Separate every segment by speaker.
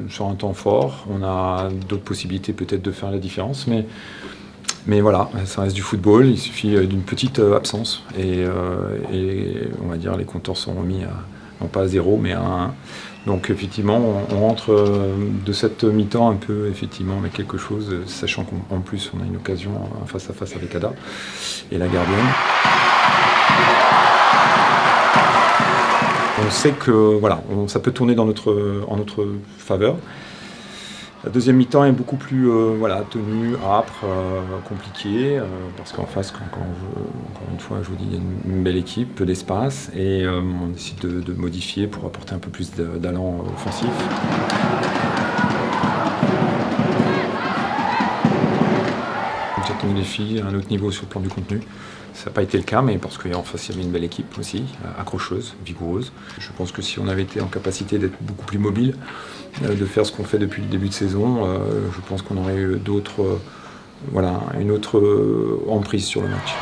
Speaker 1: sur un temps fort. On a d'autres possibilités peut-être de faire la différence, mais voilà, ça reste du football. Il suffit d'une petite absence et on va dire les compteurs sont remis non pas à 0 mais à 1. Donc effectivement, on rentre de cette mi-temps un peu effectivement avec quelque chose, sachant qu'en plus on a une occasion face à face avec Ada et la gardienne. On sait que voilà, ça peut tourner en notre faveur. La deuxième mi-temps est beaucoup plus tenue, âpre, compliquée, parce qu'en face, encore une fois, je vous dis, il y a une belle équipe, peu d'espace, et on décide de modifier pour apporter un peu plus d'allant offensif. Certains défis à un autre niveau sur le plan du contenu. Ça n'a pas été le cas, mais parce qu'en face, il y avait une belle équipe aussi, accrocheuse, vigoureuse. Je pense que si on avait été en capacité d'être beaucoup plus mobile, de faire ce qu'on fait depuis le début de saison, je pense qu'on aurait eu une autre emprise sur le match.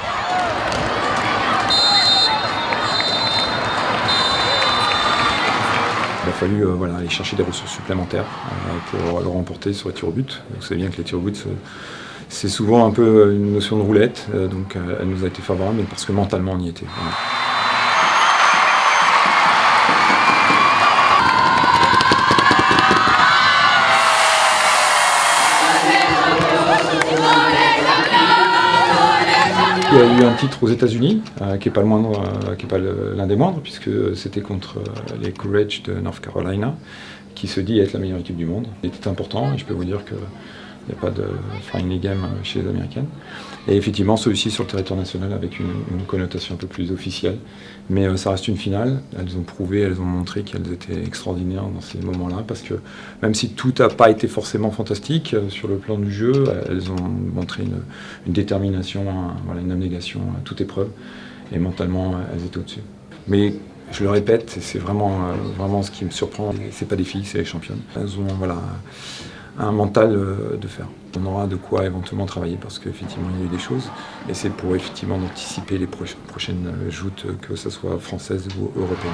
Speaker 1: Il a fallu aller chercher des ressources supplémentaires pour le remporter sur les tirs au but. Vous savez bien que les tirs au but, c'est souvent un peu une notion de roulette, donc elle nous a été favorable, mais parce que mentalement on y était. Voilà. Il y a eu un titre aux États-Unis, qui n'est pas l'un des moindres, puisque c'était contre les Courage de North Carolina, qui se dit être la meilleure équipe du monde. C'était important, et je peux vous dire qu'il n'y a pas de friendly game chez les Américaines. Et effectivement, celui-ci sur le territoire national avec une connotation un peu plus officielle. Mais ça reste une finale. Elles ont prouvé, elles ont montré qu'elles étaient extraordinaires dans ces moments-là. Parce que même si tout n'a pas été forcément fantastique sur le plan du jeu, elles ont montré une détermination, une abnégation à toute épreuve. Et mentalement, elles étaient au-dessus. Mais je le répète, c'est vraiment ce qui me surprend. C'est pas des filles, c'est les championnes. Elles ont un mental de fer. On aura de quoi éventuellement travailler parce qu'effectivement il y a eu des choses et c'est pour effectivement anticiper les prochaines joutes, que ce soit françaises ou européennes.